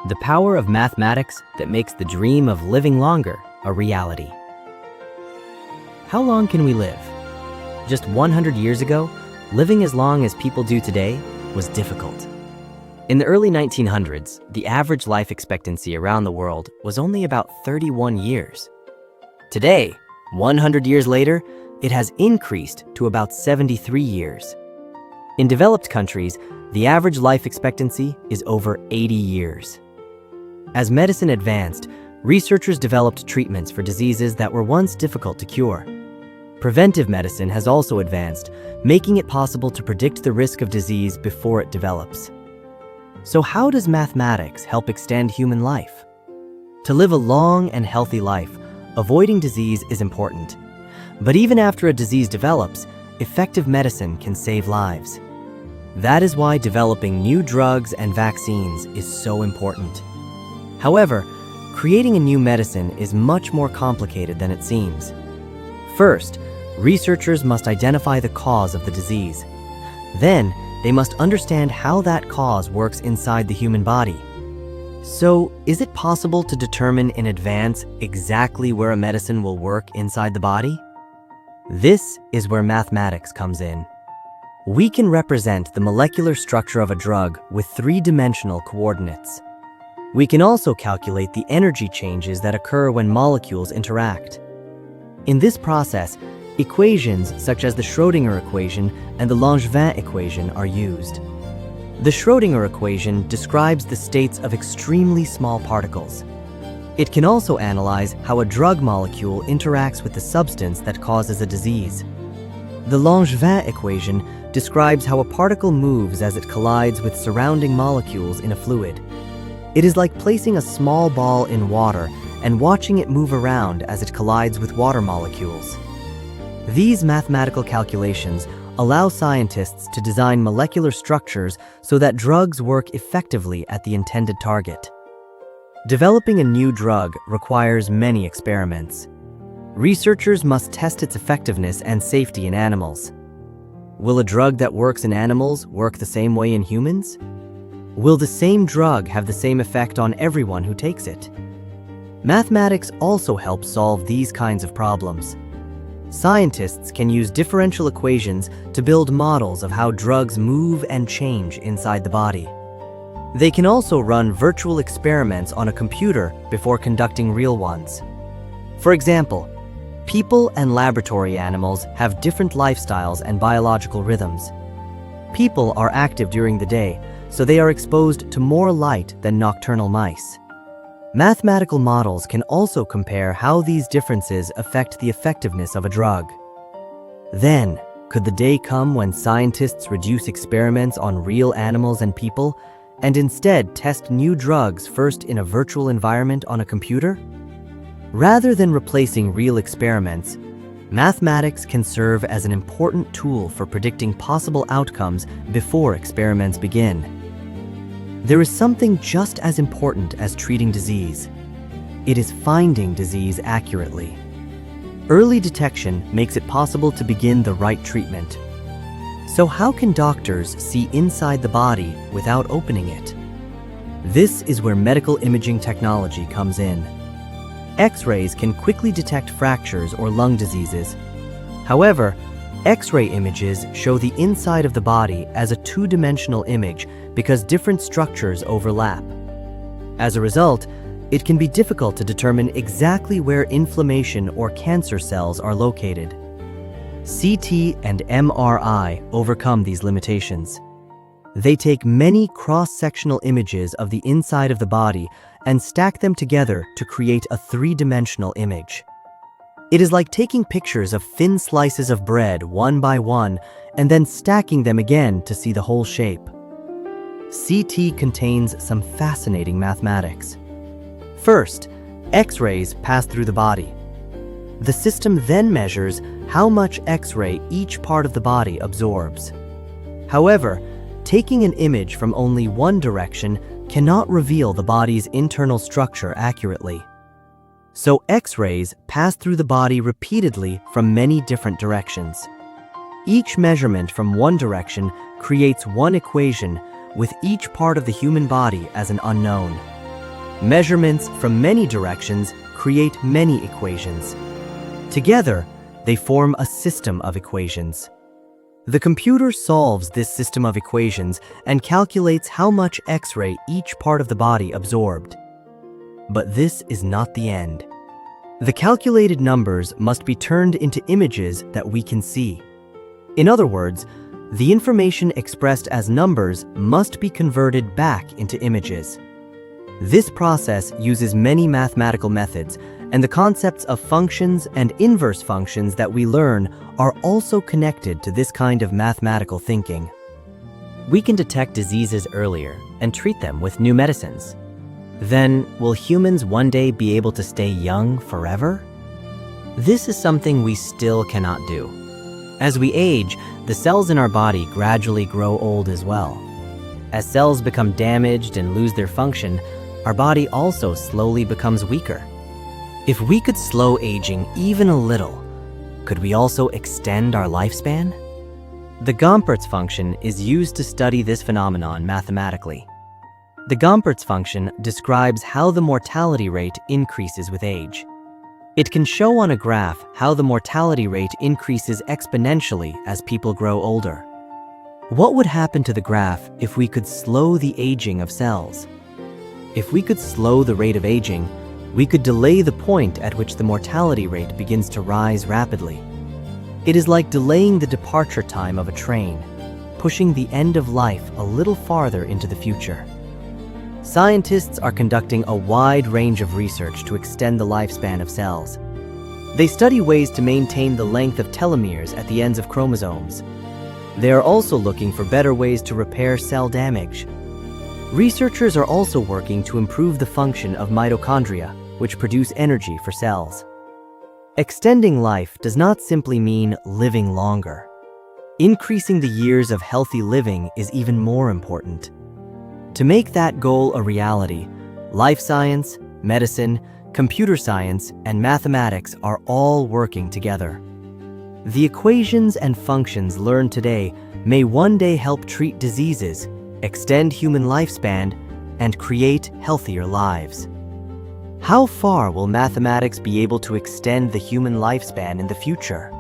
The power of mathematics that makes the dream of living longer a reality. How long can we live? Just 100 years ago, living as long as people do today was difficult. In the early 1900s, the average life expectancy around the world was only about 31 years. Today, 100 years later, it has increased to about 73 years. In developed countries, the average life expectancy is over 80 years. As medicine advanced, researchers developed treatments for diseases that were once difficult to cure. Preventive medicine has also advanced, making it possible to predict the risk of disease before it develops. So how does mathematics help extend human life? To live a long and healthy life, avoiding disease is important. But even after a disease develops, effective medicine can save lives. That is why developing new drugs and vaccines is so important. However, creating a new medicine is much more complicated than it seems. First, researchers must identify the cause of the disease. Then, they must understand how that cause works inside the human body. So, is it possible to determine in advance exactly where a medicine will work inside the body? This is where mathematics comes in. We can represent the molecular structure of a drug with three-dimensional coordinates. We can also calculate the energy changes that occur when molecules interact. In this process, equations such as the Schrödinger equation and the Langevin equation are used. The Schrödinger equation describes the states of extremely small particles. It can also analyze how a drug molecule interacts with the substance that causes a disease. The Langevin equation describes how a particle moves as it collides with surrounding molecules in a fluid. It is like placing a small ball in water and watching it move around as it collides with water molecules. These mathematical calculations allow scientists to design molecular structures so that drugs work effectively at the intended target. Developing a new drug requires many experiments. Researchers must test its effectiveness and safety in animals. Will a drug that works in animals work the same way in humans? Will the same drug have the same effect on everyone who takes it? Mathematics also helps solve these kinds of problems. Scientists can use differential equations to build models of how drugs move and change inside the body. They can also run virtual experiments on a computer before conducting real ones. For example, people and laboratory animals have different lifestyles and biological rhythms. People are active during the day, so they are exposed to more light than nocturnal mice. Mathematical models can also compare how these differences affect the effectiveness of a drug. Then, could the day come when scientists reduce experiments on real animals and people and instead test new drugs first in a virtual environment on a computer? Rather than replacing real experiments, mathematics can serve as an important tool for predicting possible outcomes before experiments begin. There is something just as important as treating disease. It is finding disease accurately. Early detection makes it possible to begin the right treatment. So how can doctors see inside the body without opening it? This is where medical imaging technology comes in. X-rays can quickly detect fractures or lung diseases. However, X-ray images show the inside of the body as a two-dimensional image because different structures overlap. As a result, it can be difficult to determine exactly where inflammation or cancer cells are located. CT and MRI overcome these limitations. They take many cross-sectional images of the inside of the body and stack them together to create a three-dimensional image. It is like taking pictures of thin slices of bread one by one and then stacking them again to see the whole shape. CT contains some fascinating mathematics. First, X-rays pass through the body. The system then measures how much X-ray each part of the body absorbs. However, taking an image from only one direction cannot reveal the body's internal structure accurately. So X-rays pass through the body repeatedly from many different directions. Each measurement from one direction creates one equation with each part of the human body as an unknown. Measurements from many directions create many equations. Together, they form a system of equations. The computer solves this system of equations and calculates how much X-ray each part of the body absorbed. But this is not the end. The calculated numbers must be turned into images that we can see. In other words, the information expressed as numbers must be converted back into images. This process uses many mathematical methods, and the concepts of functions and inverse functions that we learn are also connected to this kind of mathematical thinking. We can detect diseases earlier and treat them with new medicines. Then, will humans one day be able to stay young forever? This is something we still cannot do. As we age, the cells in our body gradually grow old as well. As cells become damaged and lose their function, our body also slowly becomes weaker. If we could slow aging even a little, could we also extend our lifespan? The Gompertz function is used to study this phenomenon mathematically. The Gompertz function describes how the mortality rate increases with age. It can show on a graph how the mortality rate increases exponentially as people grow older. What would happen to the graph if we could slow the aging of cells? If we could slow the rate of aging, we could delay the point at which the mortality rate begins to rise rapidly. It is like delaying the departure time of a train, pushing the end of life a little farther into the future. Scientists are conducting a wide range of research to extend the lifespan of cells. They study ways to maintain the length of telomeres at the ends of chromosomes. They are also looking for better ways to repair cell damage. Researchers are also working to improve the function of mitochondria, which produce energy for cells. Extending life does not simply mean living longer. Increasing the years of healthy living is even more important. To make that goal a reality, life science, medicine, computer science, and mathematics are all working together. The equations and functions learned today may one day help treat diseases, extend human lifespan, and create healthier lives. How far will mathematics be able to extend the human lifespan in the future?